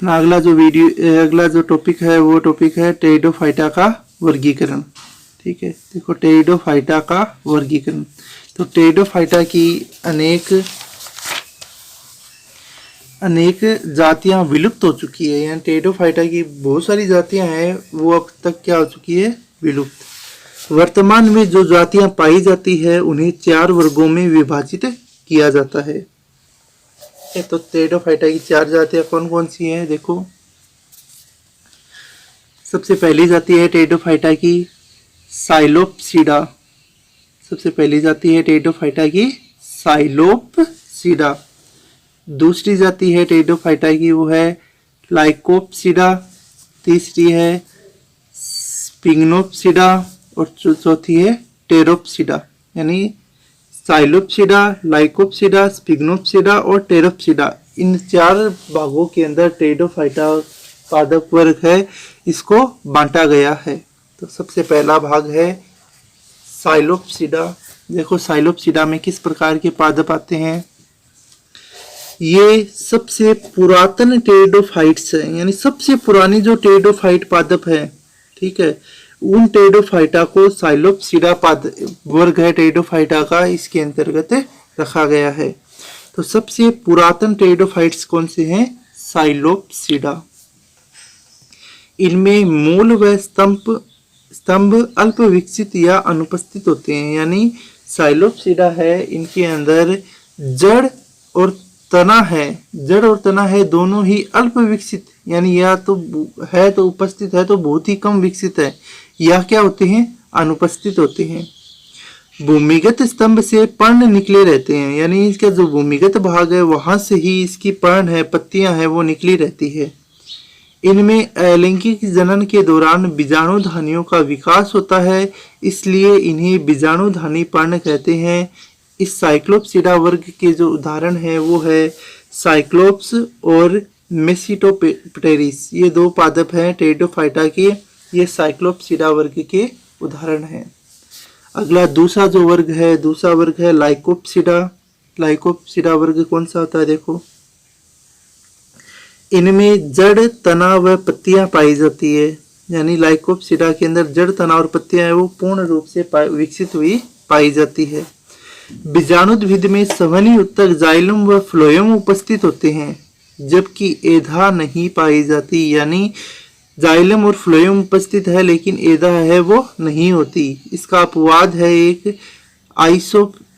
अगला जो टॉपिक है वो टॉपिक है टेरिडोफाइटा का वर्गीकरण। ठीक है, देखो टेरिडोफाइटा का वर्गीकरण। तो टेरिडोफाइटा की अनेक जातियां विलुप्त हो चुकी है, यानी टेरिडोफाइटा की बहुत सारी जातियां हैं वो अब तक क्या हो चुकी है, विलुप्त। वर्तमान में जो जातियां पाई जाती है उन्हें 4 वर्गों में विभाजित किया जाता है। तो टेरिडोफाइटा की 4 जातियां कौन कौन सी हैं, देखो। सबसे पहली जाति है टेरिडोफाइटा की साइलोप्सिडा। सबसे पहली जाति है टेरिडोफाइटा की साइलोप्सिडा। दूसरी जाति है टेरिडोफाइटा की वो है लाइकोप्सिडा। तीसरी है स्पिग्नोप्सिडा और चौथी है टेरोप्सिडा। यानी साइलोप्सिडा, लाइकोप्सिडा, स्पिग्नोप्सिडा और टेरोप्सिडा, इन 4 भागों के अंदर टेरिडोफाइटा पादप वर्ग है, इसको बांटा गया है। तो सबसे पहला भाग है साइलोप्सिडा। देखो साइलोप्सिडा में किस प्रकार के पादप आते हैं। ये सबसे पुरातन टेरिडोफाइट्स है, यानी सबसे पुरानी जो टेरिडोफाइट पादप है, ठीक है, उन टेरिडोफाइटा को साइलोप्सिडा वर्ग है टेरिडोफाइटा का, इसके अंतर्गत रखा गया है। तो सबसे पुरातन टेरिडोफाइट्स कौन से हैं, साइलोप्सिडा। इनमें मूल व स्तंभ अल्प विकसित या अनुपस्थित होते हैं। यानी साइलोप्सिडा है, इनके अंदर जड़ और तना है दोनों ही अल्प विकसित, यानी या तो है तो उपस्थित है तो बहुत ही कम विकसित है, या क्या होते हैं, अनुपस्थित होते हैं। भूमिगत स्तंभ से पर्ण निकले रहते हैं, यानी इसका जो भूमिगत भाग है वहां से ही इसकी पर्ण है, पत्तियां हैं, वो निकली रहती है। इनमें अलैंगिक जनन के दौरान बीजाणुधानियों का विकास होता है, इसलिए इन्हें बीजाणुधानी पर्ण कहते हैं। इस साइक्लोप्सिडा वर्ग के जो उदाहरण है वो है साइक्लोप्स और मेसिटोप्टेरिस। ये 2 पादप हैं टेरिडोफाइटा के, ये साइक्लोप्सिडा वर्ग के उदाहरण हैं। अगला दूसरा वर्ग है लाइकोप्सिडा। लाइकोप्सिडा वर्ग कौन सा होता है, देखो। इनमें जड़, तना व पत्तियां पाई जाती है, यानी लाइकोप्सिडा के अंदर जड़, तना और पत्तियां हैं वो पूर्ण रूप से विकसित हुई पाई जाती है। बीजाणुद्भिद में संवहनी उत्तक, जाइलम व फ्लोएम उपस्थित होते हैं, जबकि एधा नहीं पाई जाती। यानी जाइलम और फ्लोएम उपस्थित है लेकिन एधा है वो नहीं होती। इसका अपवाद है एक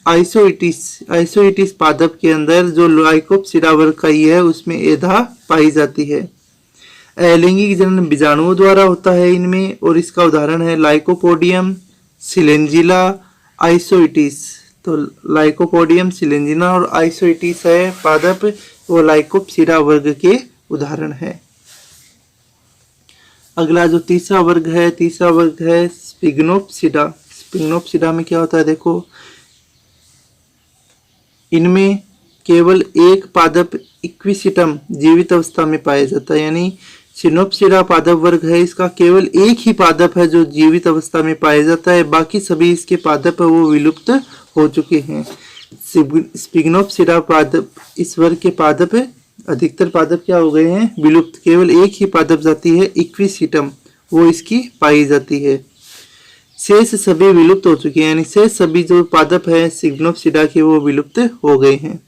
आइसोइटिस पादप के अंदर, जो लाइकोप्सिडा वर्ग का ही है, उसमें एधा पाई जाती है। अलैंगिक जनन बीजाणुओं द्वारा होता है इनमें, और इसका उदाहरण है लाइकोपोडियम, सिलेंजिला, आइसोइटिस। तो लाइकोपोडियम, सिलेंजिना और आइसोइटिस है पादप, वो लाइकोप्सिडा वर्ग के उदाहरण है। अगला जो तीसरा वर्ग है स्पिग्नोप्सिडा। स्पिग्नोप्सिडा में क्या होता है, देखो। इनमें केवल एक पादप इक्विसिटम जीवित अवस्था में पाया जाता है, यानी सिनोप्सिडा पादप वर्ग है, इसका केवल एक ही पादप है जो जीवित अवस्था में पाया जाता है, बाकी सभी इसके पादप है वो विलुप्त हो चुके हैं। स्पिग्नोप्सिडा पादप, इस वर्ग के पादप है, अधिकतर पादप क्या हो गए हैं, विलुप्त। केवल एक ही पादप जाति है इक्विसिटम, वो इसकी पाई जाती है। शेष सभी विलुप्त हो चुके हैं, यानी शेष सभी जो पादप है स्पिग्नोप्सिडा के वो विलुप्त हो गए हैं।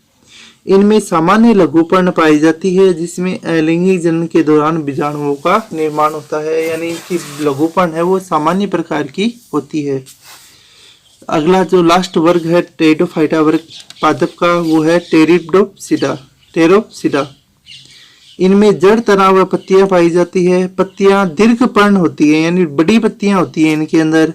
इनमें सामान्य लघुपर्ण पाई जाती है, जिसमें अलैंगिक जनन के दौरान बीजाणुओं का निर्माण होता है, यानी इनकी लघुपर्ण है वो सामान्य प्रकार की होती है। अगला जो लास्ट वर्ग है टेरिडोफाइटा वर्ग पादप का, वो है टेरोप्सिडा। इनमें जड़, तना व पत्तियां पाई जाती है। पत्तियां दीर्घपर्ण होती है, यानी बड़ी पत्तियां होती है इनके अंदर।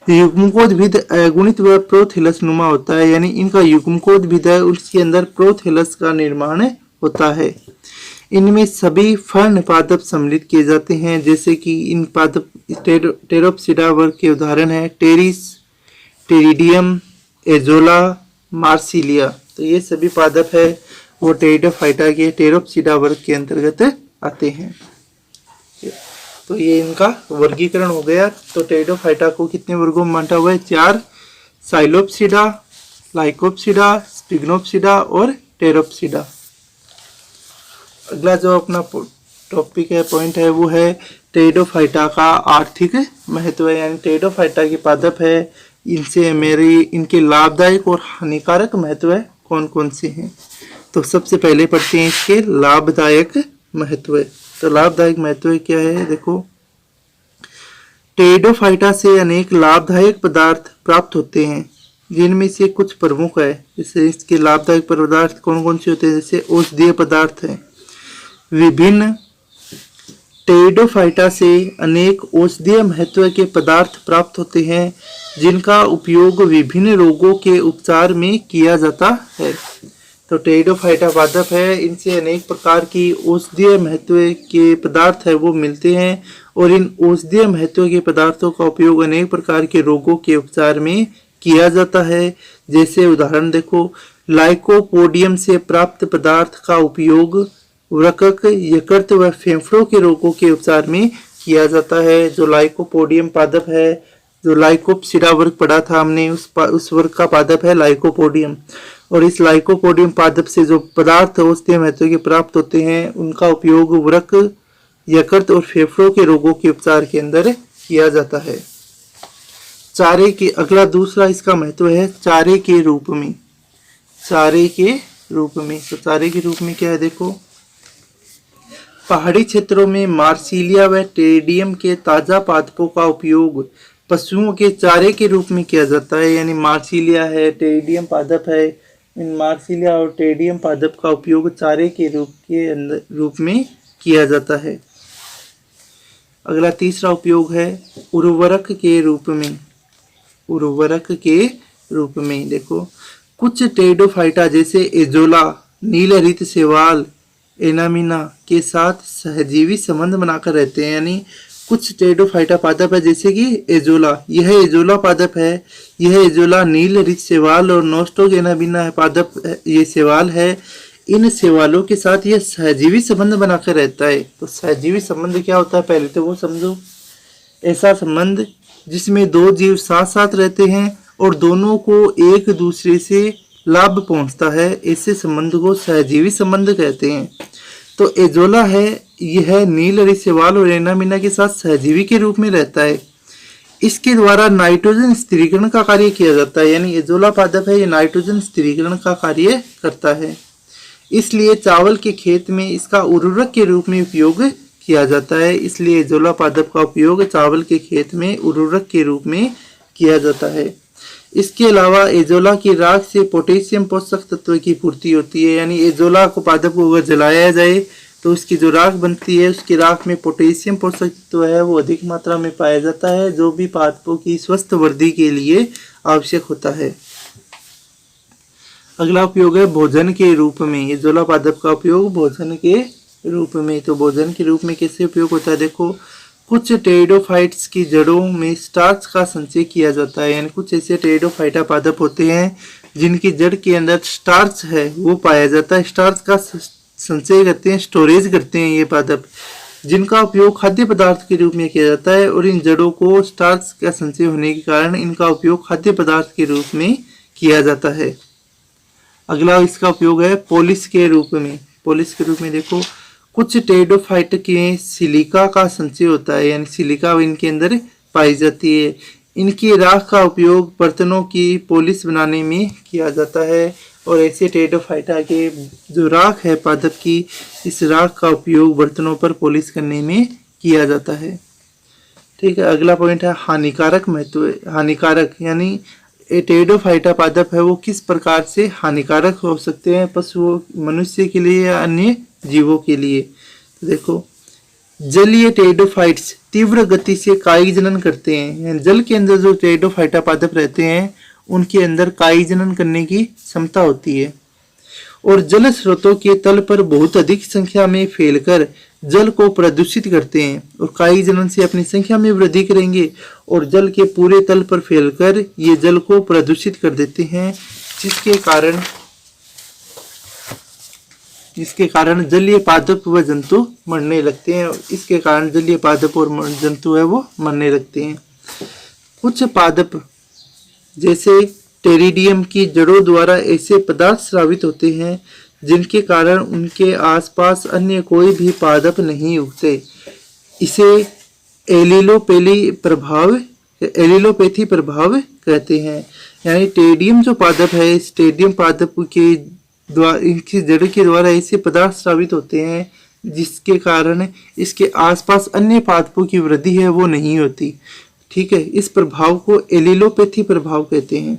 युग्मकोद्भिद अगुणित व प्रोथेलस नुमा होता है, यानी इनका युग्मकोद्भिद है उसके अंदर प्रोथेलस का निर्माण होता है। इनमें सभी फर्ण पादप सम्मिलित किए जाते हैं, जैसे कि इन पादप टेरोप्सिडा वर्ग के उदाहरण है टेरिस, टेरिडियम, एजोला, मार्सिलिया। तो ये सभी पादप है वो टेरिडोफाइटा के टेरोप्सिडा वर्ग के अंतर्गत आते हैं। तो ये इनका वर्गीकरण हो गया। तो टेरिडोफाइटा को कितने वर्गों में बांटा हुआ है, 4, साइलोप्सिडा, लाइकोप्सिडा, स्पिग्नोप्सिडा और टेरोप्सिडा। अगला जो अपना टॉपिक है, पॉइंट है, वो है टेरिडोफाइटा का आर्थिक महत्व है। यानी टेरिडोफाइटा के पादप है, इनके लाभदायक और हानिकारक महत्व है कौन कौन से हैं। तो सबसे पहले पढ़ते हैं इसके लाभदायक महत्व। तो लाभदायक महत्व क्या है, देखो टेरिडोफाइटा से अनेक लाभदायक पदार्थ प्राप्त होते हैं, जिनमें से कुछ प्रमुख है। जैसे इसके लाभदायक पदार्थ कौन कौन से होते हैं, जैसे औषधीय पदार्थ है। विभिन्न टेरिडोफाइटा से अनेक औषधीय महत्व के पदार्थ प्राप्त होते हैं, जिनका उपयोग विभिन्न रोगों के उपचार में किया जाता है। तो टेरिडोफाइटा पादप है, इनसे अनेक प्रकार की औषधीय महत्व के पदार्थ है वो मिलते हैं, और इन औषधीय महत्व के पदार्थों का उपयोग अनेक प्रकार के रोगों के उपचार में किया जाता है। जैसे उदाहरण देखो, लाइकोपोडियम से प्राप्त पदार्थ का उपयोग वृक्क, यकृत व फेफड़ों के रोगों के उपचार में किया जाता है। जो लाइकोपोडियम पादप है, जो लाइकोप्सिडा वर्ग पढ़ा था हमने, उस वर्ग का पादप है लाइकोपोडियम। और इस लाइकोपोडियम पादप से जो पदार्थ औषधीय महत्व के प्राप्त होते हैं, उनका उपयोग वृक्क, यकृत और फेफड़ों के रोगों के उपचार के अंदर किया जाता है। चारे के अगला दूसरा इसका महत्व है चारे के रूप में। चारे के रूप में, तो चारे के रूप में क्या है, देखो पहाड़ी क्षेत्रों में मार्सिलिया व टेरिडियम के ताजा पादपों का उपयोग पशुओं के चारे के रूप में किया जाता है। यानी मार्सिलिया है, टेरिडियम पादप है, इन मार्सिलिया और टेरिडियम पादप का उपयोग चारे के रूप में किया जाता है। अगला तीसरा उपयोग है उर्वरक के रूप में। उर्वरक के रूप में देखो, कुछ टेरिडोफाइटा जैसे एजोला, नील हरित शैवाल, एनामिना के साथ सहजीवी संबंध बनाकर रहते हैं। यानी कुछ टेरिडोफाइटा पादप है जैसे कि एजोला, यह एजोला पादप है, यह एजोला नील हरित शैवाल और नोस्टोक एनामिना पादप ये शैवाल है। इन शैवालों के साथ यह सहजीवी संबंध बनाकर रहता है। तो सहजीवी संबंध क्या होता है पहले तो वो समझो। ऐसा संबंध जिसमें दो जीव साथ साथ रहते हैं और दोनों को एक दूसरे से लाभ पहुंचता है, ऐसे संबंध को सहजीवी संबंध कहते हैं। तो एजोला है, यह नील हरित शैवाल और एनामिना के साथ सहजीवी के रूप में रहता है। इसके द्वारा नाइट्रोजन स्थिरीकरण का कार्य किया जाता है। यानी एजोला पादप है, ये नाइट्रोजन स्थिरीकरण का कार्य करता है, इसलिए चावल के खेत में इसका उर्वरक के रूप में उपयोग किया जाता है। इसलिए एजोला पादप का उपयोग चावल के खेत में उर्वरक के रूप में किया जाता है। इसके अलावा एजोला की राख से पोटेशियम पोषक तत्व की पूर्ति होती है। यानी एजोला को पादप को अगर जलाया जाए तो उसकी जो राख बनती है, उसकी राख में पोटेशियम पोषक तत्व है वो अधिक मात्रा में पाया जाता है, जो भी पादपों की स्वस्थ वृद्धि के लिए आवश्यक होता है। अगला उपयोग है भोजन के रूप में। एजोला पादप का उपयोग भोजन के रूप में। तो भोजन के रूप में कैसे उपयोग होता है, देखो कुछ टेरिडोफाइट्स की जड़ों में स्टार्च का संचय किया जाता है। यानी कुछ ऐसे टेरिडोफाइटा पादप होते हैं जिनकी जड़ के अंदर स्टार्च है वो पाया जाता है। स्टार्च का संचय करते हैं, स्टोरेज करते हैं ये पादप, जिनका उपयोग खाद्य पदार्थ के रूप में किया जाता है। और इन जड़ों को स्टार्च का संचय होने के कारण इनका उपयोग खाद्य पदार्थ के रूप में किया जाता है। अगला इसका उपयोग है पॉलिश के रूप में। पॉलिश के रूप में देखो, कुछ टेरिडोफाइट के सिलिका का संचय होता है। यानी सिलिका इनके अंदर पाई जाती है। इनकी राख का उपयोग बर्तनों की पॉलिश बनाने में किया जाता है। और ऐसे टेरिडोफाइटा के जो राख है पादप की, इस राख का उपयोग बर्तनों पर पॉलिश करने में किया जाता है। ठीक है, अगला पॉइंट है हानिकारक महत्व। हानिकारक यानी टेरिडोफाइटा पादप है वो किस प्रकार से हानिकारक हो सकते हैं पशुओं, मनुष्य के लिए या अन्य जीवों के लिए। तो देखो, जलीय टेरिडोफाइट्स तीव्र गति से कायिक जनन करते हैं। जल के अंदर जो टेरिडोफाइटा पादप रहते हैं उनके अंदर कायिक जनन करने की क्षमता होती है, और जल स्रोतों के तल पर बहुत अधिक संख्या में फैलकर जल को प्रदूषित करते हैं। और कायिक जनन से अपनी संख्या में वृद्धि करेंगे और जल के पूरे तल पर फैलकर ये जल को प्रदूषित कर देते हैं, जिसके कारण जलीय पादप व जंतु मरने लगते हैं। इसके कारण जलीय पादप और जंतु है वो मरने लगते हैं। कुछ पादप जैसे टेरिडियम की जड़ों द्वारा ऐसे पदार्थ स्रावित होते हैं जिनके कारण उनके आसपास अन्य कोई भी पादप नहीं उगते। इसे एलिलोपैथी प्रभाव कहते हैं। यानी टेडियम जो पादप है, इस टेडियम पादप के द्वारा, इनकी जड़ के द्वारा ऐसे पदार्थ स्रावित होते हैं जिसके कारण इसके आसपास अन्य पादपों की वृद्धि है वो नहीं होती। ठीक है, इस प्रभाव को एलिलोपैथी प्रभाव कहते हैं।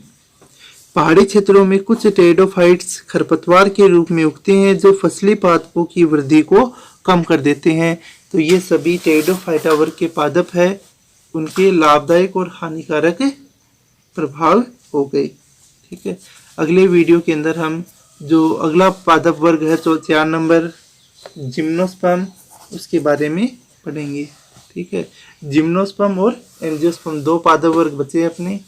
पहाड़ी क्षेत्रों में कुछ टेरिडोफाइट्स खरपतवार के रूप में उगते हैं जो फसली पादपों की वृद्धि को कम कर देते हैं। तो ये सभी टेरिडोफाइटा वर्ग के पादप है, उनके लाभदायक और हानिकारक प्रभाव हो गए। ठीक है, अगले वीडियो के अंदर हम जो अगला पादप वर्ग है तो 4 नंबर जिम्नोस्पर्म, उसके बारे में पढ़ेंगे। ठीक है, जिम्नोस्पर्म और एंजियोस्पर्म 2 पादप वर्ग बचे अपने।